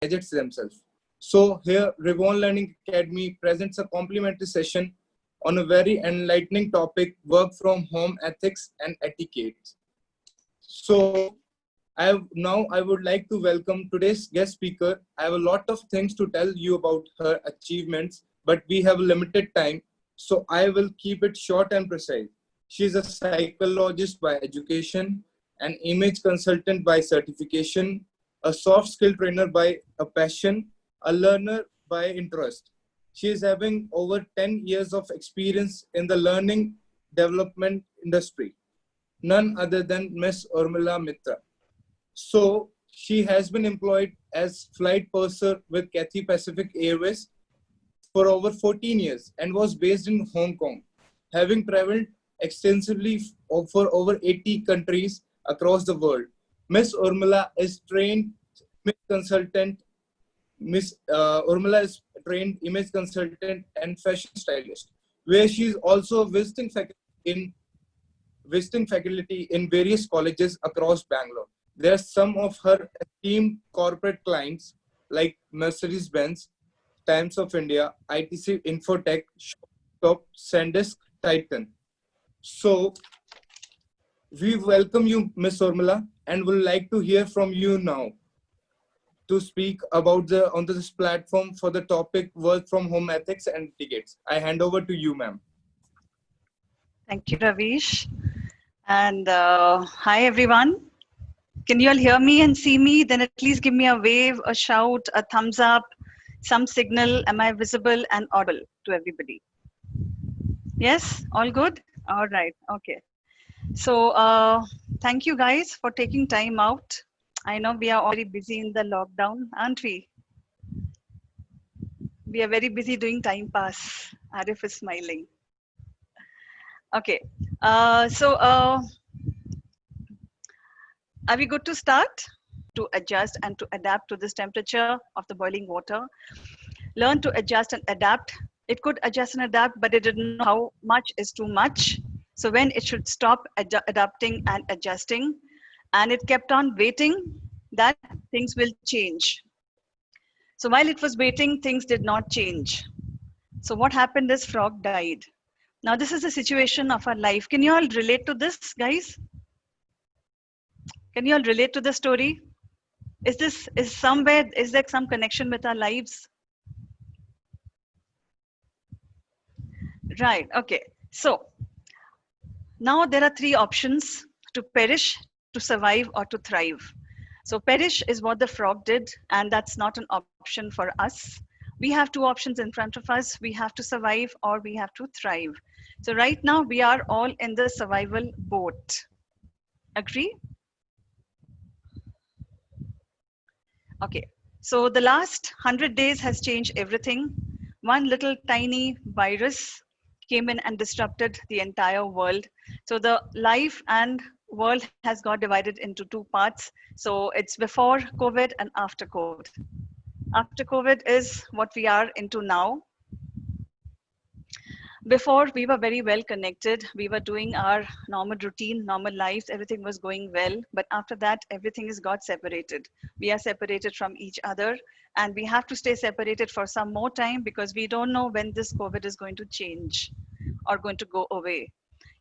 gadgets themselves. So here, Revon Learning Academy presents a complimentary session on a very enlightening topic, work from home ethics and etiquette. So I would like to welcome today's guest speaker. I have a lot of things to tell you about her achievements, but we have limited time, so I will keep it short and precise. She is a psychologist by education, an image consultant by certification, a soft skill trainer by a passion, a learner by interest. She is having over 10 years of experience in the learning development industry, none other than Miss Urmila Mitra. So she has been employed as flight purser with Cathay Pacific Airways for over 14 years and was based in Hong Kong, having traveled extensively for over 80 countries across the world. Miss Urmila is trained image consultant. Miss Urmila is trained image consultant and fashion stylist, where she is also visiting faculty in various colleges across Bangalore. There are some of her esteemed corporate clients like Mercedes-Benz, Times of India, ITC Infotech, Shopstop, Sandisk, Titan. So we welcome you, Ms. Urmila, and would like to hear from you now to speak about the on this platform for the topic work from home ethics and etiquettes. I hand over to you, ma'am. Thank you, Ravish. And hi, everyone. Can you all hear me and see me? Then at least give me a wave, a shout, a thumbs up, some signal. Am I visible and audible to everybody? Yes? All good? All right. Okay. So thank you guys for taking time out. I know we are already busy in the lockdown, aren't we? We are very busy doing time pass. Arif is smiling. Okay. So are we good to start? To adjust and to adapt to this temperature of the boiling water. Learn to adjust and adapt. It could adjust and adapt, but it didn't know how much is too much. So when it should stop adapting and adjusting, and it kept on waiting that things will change. So while it was waiting, things did not change. So what happened is frog died. Now this is the situation of our life. Can you all relate to this, guys? Can you all relate to the story? Is there some connection with our lives? Right, okay. So now there are three options: to perish, to survive, or to thrive. So perish is what the frog did, and that's not an option for us. We have two options in front of us. We have to survive or we have to thrive. So right now we are all in the survival boat. Agree? Okay, so the last 100 days has changed everything. One little tiny virus came in and disrupted the entire world. So the life and world has got divided into two parts. So it's before COVID and after COVID. After COVID is what we are into now. Before, we were very well connected. We were doing our normal routine, normal lives. Everything was going well. But after that, everything is got separated. We are separated from each other. And we have to stay separated for some more time because we don't know when this COVID is going to change or going to go away.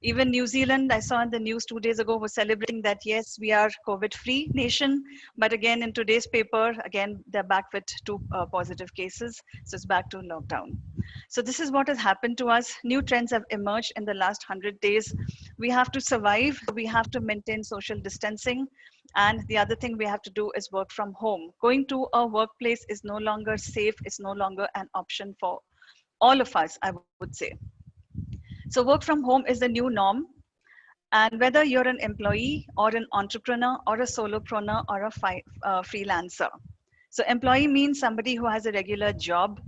Even New Zealand, I saw in the news 2 days ago, was celebrating that, yes, we are COVID-free nation. But again, in today's paper, again, they're back with two positive cases. So it's back to lockdown. So this is what has happened to us. New trends have emerged in the last 100 days. We have to survive. We have to maintain social distancing. And the other thing we have to do is work from home. Going to a workplace is no longer safe. It's no longer an option for all of us, I would say. So work from home is the new norm. And whether you're an employee or an entrepreneur or a solopreneur or a freelancer. So employee means somebody who has a regular job.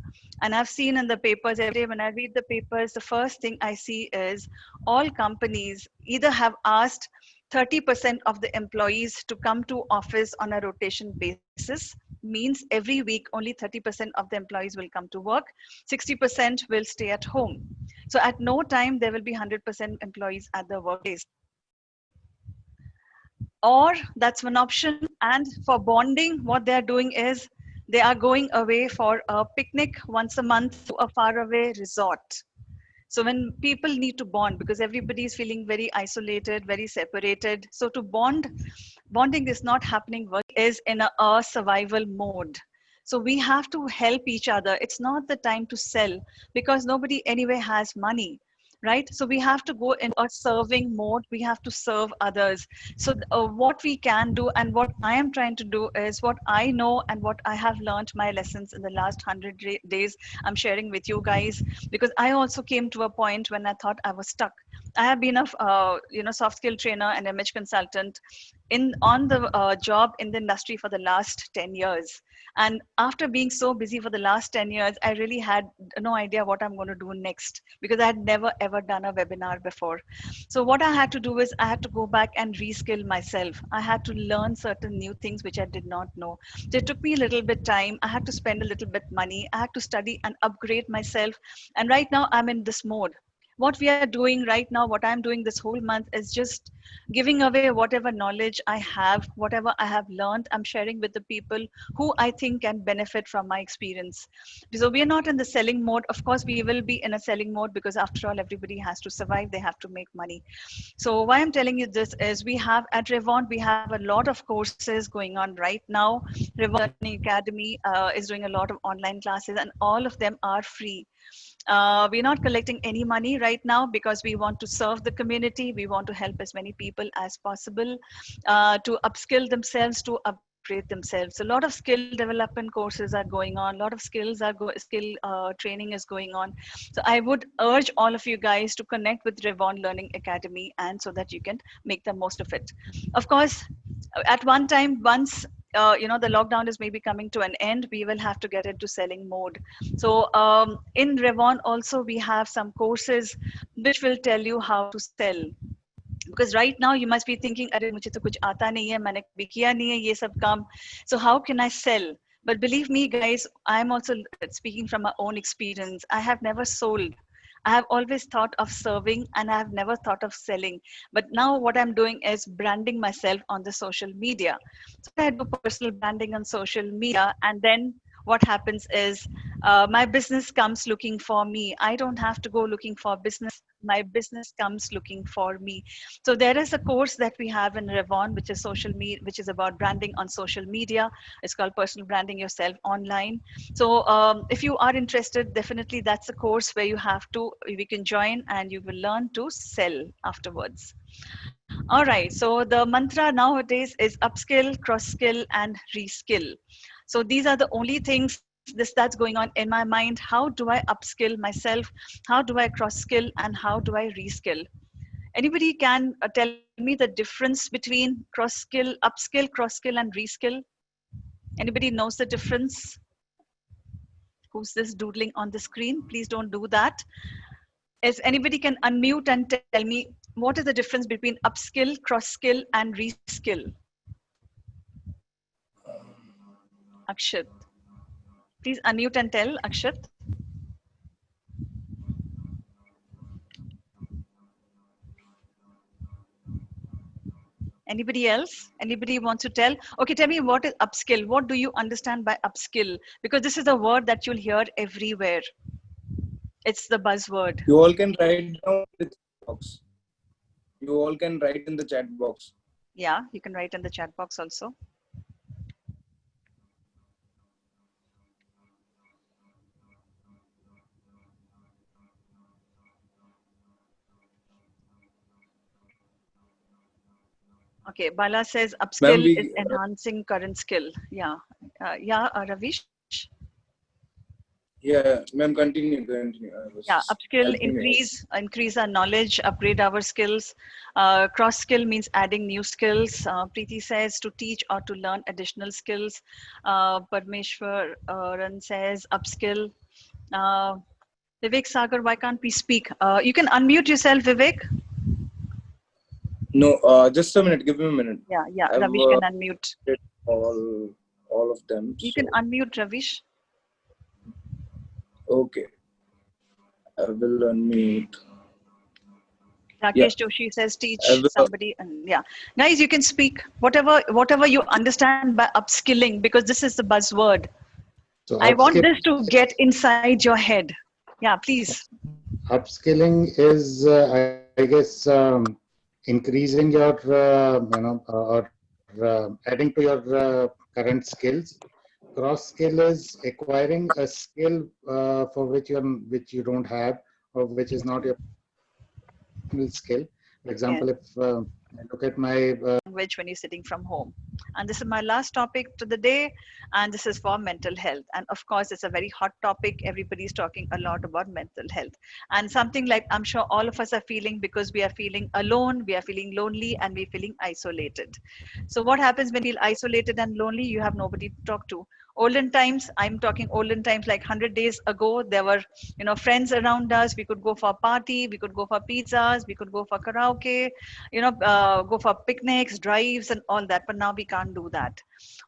And I've seen in the papers every day when I read the papers, the first thing I see is all companies either have asked 30% of the employees to come to office on a rotation basis, means every week only 30% of the employees will come to work, 60% will stay at home. So at no time there will be 100% employees at the workplace. Or that's one option. And for bonding, what they're doing is They are going away for a picnic once a month to a faraway resort. So when people need to bond, because everybody is feeling very isolated, very separated. So to bonding is not happening, is in a survival mode. So we have to help each other. It's not the time to sell because nobody anyway has money, right? So we have to go in a serving mode. We have to serve others. So what we can do and what I am trying to do is what I know and what I have learned, my lessons in the last 100 days, I'm sharing with you guys, because I also came to a point when I thought I was stuck. I have been a soft skill trainer and image consultant in on the job in the industry for the last 10 years. And after being so busy for the last 10 years, I really had no idea what I'm going to do next, because I had never ever done a webinar before. So what I had to do is I had to go back and reskill myself. I had to learn certain new things which I did not know. So it took me a little bit time. I had to spend a little bit money. I had to study and upgrade myself. And right now I'm in this mode. What we are doing right now, what I'm doing this whole month, is just giving away whatever knowledge I have, whatever I have learned. I'm sharing with the people who I think can benefit from my experience. So we are not in the selling mode. Of course, we will be in a selling mode because after all, everybody has to survive. They have to make money. So why I'm telling you this is we have at Revon, we have a lot of courses going on right now. Revon Learning Academy is doing a lot of online classes, and all of them are free. We're not collecting any money right now because we want to serve the community. We want to help as many people as possible to upskill themselves, to upgrade themselves. A lot of skill development courses are going on. A lot of skill training is going on. So I would urge all of you guys to connect with Revon Learning Academy, and so that you can make the most of it. Of course, at one time, once the lockdown is maybe coming to an end, we will have to get into selling mode. So in Revon also we have some courses which will tell you how to sell. Because right now you must be thinking, "Arey, mujhe to kuch aata nahi hai, maine kabhi kiya nahi hai ye sab kaam. So how can I sell?" But believe me, guys, I'm also speaking from my own experience. I have never sold. I have always thought of serving and I have never thought of selling. But now what I'm doing is branding myself on the social media. So I do personal branding on social media, and then what happens is my business comes looking for me. I don't have to go looking for business. My business comes looking for me. So there is a course that we have in Revon, which is social media, which is about branding on social media. It's called Personal Branding Yourself Online. So if you are interested, definitely that's a course where we can join and you will learn to sell afterwards. All right. So the mantra nowadays is upskill, cross skill, and reskill. So these are the only things that's going on in my mind. How do I upskill myself? How do I cross skill, and how do I reskill? Anybody can tell me the difference between upskill, cross skill, and reskill? Anybody knows the difference? Who's this doodling on the screen? Please don't do that. If anybody can unmute and tell me what is the difference between upskill, cross skill, and reskill? Akshat. Please unmute and tell, Akshat. Anybody else? Anybody wants to tell? Okay, tell me, what is upskill? What do you understand by upskill? Because this is a word that you'll hear everywhere. It's the buzzword. You all can write down in the chat box. You all can write in the chat box. Yeah, you can write in the chat box also. Okay, Bala says upskill is enhancing current skill. Yeah, Ravish. Yeah, ma'am, continue. Yeah, upskill, increase our knowledge, upgrade our skills. Cross skill means adding new skills. Preeti says to teach or to learn additional skills. Parmeshwar Ran says upskill. Vivek Sagar, why can't we speak? You can unmute yourself, Vivek. No, just a minute. Give me a minute. Yeah. Ravish can unmute. All of them. You can unmute, Ravish. Okay. I will unmute. Rakesh Joshi says teach somebody, and yeah, guys, you can speak whatever you understand by upskilling, because this is the buzzword. So I want this to get inside your head. Yeah, please. upskilling is, I guess, increasing your, adding to your current skills. Cross skill is acquiring a skill for which you don't have, or which is not your professional skill. For Yes. example, if I look at my Language when you're sitting from home. And this is my last topic to the day, and this is for mental health. And of course, it's a very hot topic. Everybody's talking a lot about mental health. And something like I'm sure all of us are feeling, because we are feeling alone, we are feeling lonely, and we're feeling isolated. So, what happens when you feel isolated and lonely? You have nobody to talk to. Olden times, I'm talking olden times, like 100 days ago, there were, friends around us. We could go for a party, we could go for pizzas, we could go for karaoke, go for picnics, drives, and all that. But now we can't do that.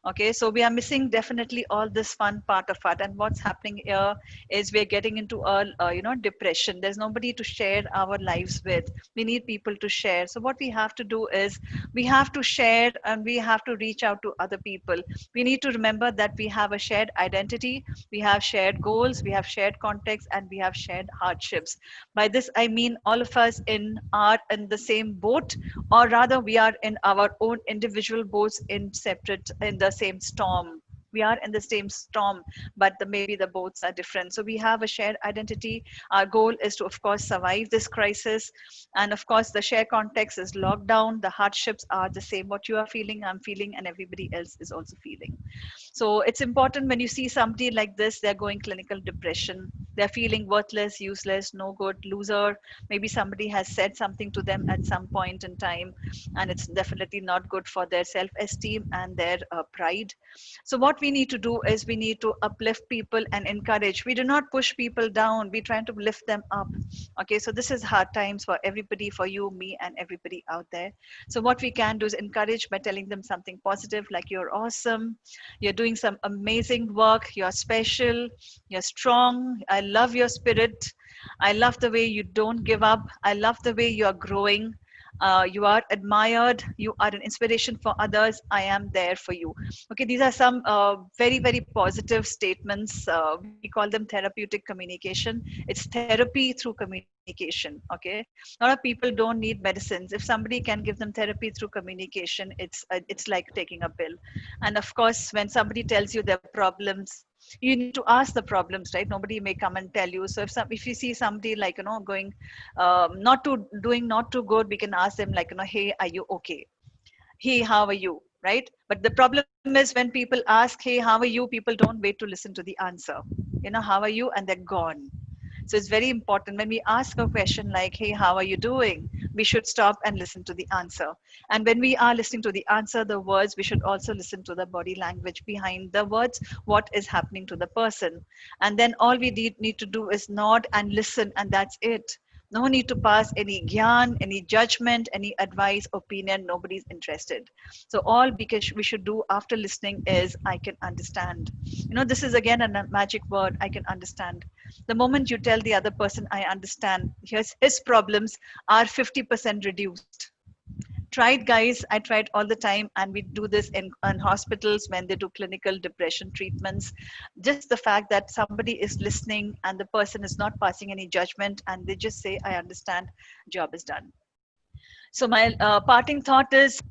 Okay, so we are missing definitely all this fun part of it. And what's happening here is we're getting into a, depression. There's nobody to share our lives with. We need people to share. So what we have to do is we have to share, and we have to reach out to other people. We need to remember that we have a shared identity, we have shared goals, we have shared context, and we have shared hardships. By this I mean all of us are in the same boat, or rather we are in our own individual boats in the same storm. We are in the same storm, but maybe the boats are different. So we have a shared identity. Our goal is to, of course, survive this crisis. And of course, the shared context is lockdown. The hardships are the same. What you are feeling, I'm feeling, and everybody else is also feeling. So it's important when you see somebody like this, they're going clinical depression. They're feeling worthless, useless, no good, loser. Maybe somebody has said something to them at some point in time, and it's definitely not good for their self-esteem and their pride. So what we need to do is we need to uplift people and encourage. We do not push people down. We're trying to lift them up. Okay, so this is hard times for everybody, for you, me, and everybody out there. So what we can do is encourage by telling them something positive, like you're awesome, you're doing some amazing work, you're special, you're strong, I love your spirit, I love the way you don't give up, I love the way you're growing. You are admired, you are an inspiration for others, I am there for you. Okay, these are some very, very positive statements. We call them therapeutic communication. It's therapy through communication. Okay, a lot of people don't need medicines. If somebody can give them therapy through communication, it's like taking a pill. And of course, when somebody tells you their problems, you need to ask the problems, right? Nobody may come and tell you. So if you see somebody like going not too good, we can ask them like, hey, are you okay? Hey, how are you? Right? But the problem is when people ask, hey, how are you? People don't wait to listen to the answer. How are you? And they're gone. So it's very important when we ask a question like, hey, how are you doing? We should stop and listen to the answer. And when we are listening to the answer, the words, we should also listen to the body language behind the words, what is happening to the person. And then all we need to do is nod and listen, and that's it. No need to pass any gyan, any judgment, any advice, opinion. Nobody's interested. So all because we should do after listening is I can understand. This is again a magic word. I can understand. The moment you tell the other person, I understand, his problems are 50% reduced. Tried, guys. I tried all the time, and we do this in hospitals when they do clinical depression treatments. Just the fact that somebody is listening and the person is not passing any judgment, and they just say, I understand, job is done. So my parting thought is,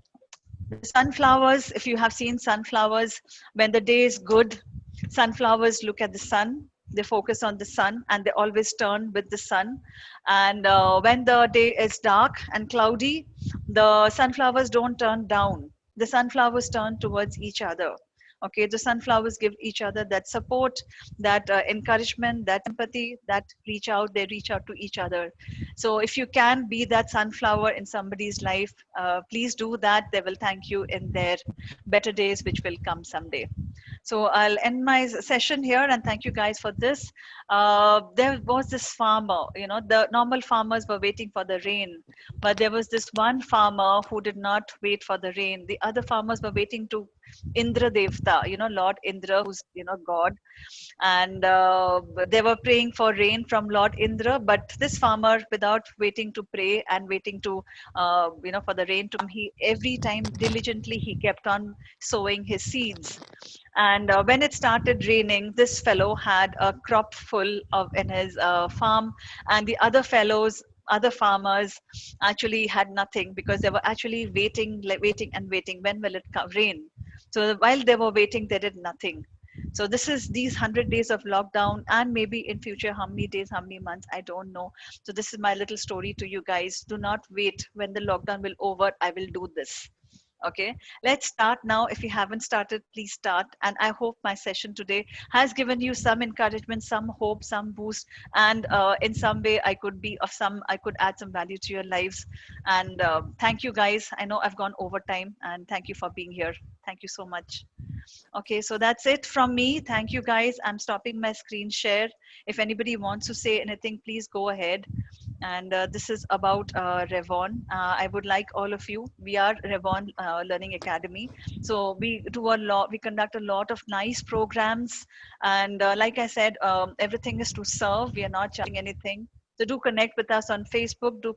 sunflowers, if you have seen sunflowers, when the day is good, sunflowers look at the sun, they focus on the sun, and they always turn with the sun. And when the day is dark and cloudy, the sunflowers don't turn down, the sunflowers turn towards each other. Okay, the sunflowers give each other that support, that encouragement, that empathy, that they reach out to each other. So if you can be that sunflower in somebody's life, please do that. They will thank you in their better days, which will come someday. So I'll end my session here, and thank you guys for this. There was this farmer, the normal farmers were waiting for the rain, but there was this one farmer who did not wait for the rain. The other farmers were waiting to Indra Devta, Lord Indra, who's, God. And they were praying for rain from Lord Indra, but this farmer, without waiting to pray and waiting to, for the rain to come, he every time diligently he kept on sowing his seeds. And when it started raining, this fellow had a crop full of in his farm, and the other farmers actually had nothing, because they were actually waiting, like waiting and waiting. When will it rain? So while they were waiting, they did nothing. So this is these 100 days of lockdown, and maybe in future how many days, how many months, I don't know. So this is my little story to you guys. Do not wait when the lockdown will over. I will do this. Okay, let's start now. If you haven't started, please start. And I hope my session today has given you some encouragement, some hope, some boost, and in some way I could add some value to your lives. And thank you guys. I know I've gone over time, and thank you for being here. Thank you so much. Okay, so that's it from me. Thank you guys. I'm stopping my screen share. If anybody wants to say anything, please go ahead. And this is about Revon. I would like all of you. We are Revon Learning Academy. So we conduct a lot of nice programs. And like I said, everything is to serve. We are not charging anything. So do connect with us on Facebook. Do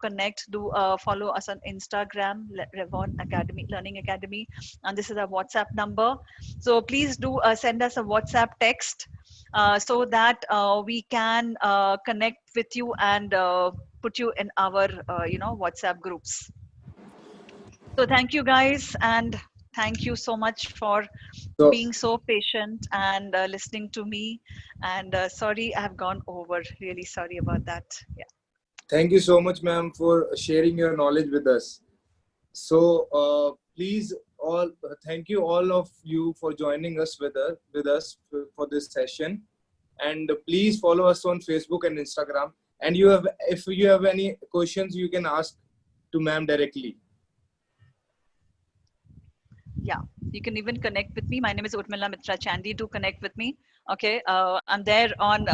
follow us on Instagram, Revon Academy, Learning Academy. And this is our WhatsApp number. So please do send us a WhatsApp text so that we can connect with you and put you in our WhatsApp groups. So thank you guys, and thank you so much for So, being so patient and listening to me. And sorry I have gone over, really sorry about that. Yeah. thank you so much, ma'am, for sharing your knowledge with us. So, please all thank you all of you for joining us with us for this session. And please follow us on Facebook and Instagram. And if you have any questions, you can ask to ma'am directly. Yeah, you can even connect with me. My name is Urmila Mitra Chandy. Do connect with me. Okay, I'm there on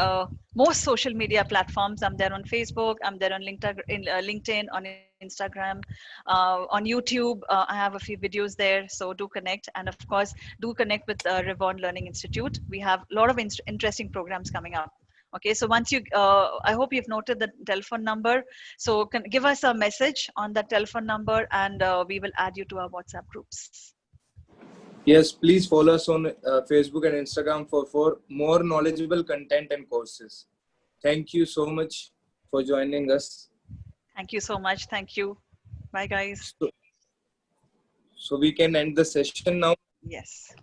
most social media platforms. I'm there on Facebook. I'm there on LinkedIn, on Instagram, on YouTube. I have a few videos there, so do connect. And of course, do connect with Revon Learning Institute. We have a lot of interesting programs coming up. Okay, so once you, I hope you've noted the telephone number. So give us a message on that telephone number, and we will add you to our WhatsApp groups. Yes, please follow us on Facebook and Instagram for more knowledgeable content and courses. Thank you so much for joining us. Thank you so much. Thank you. Bye, guys. So we can end the session now. Yes.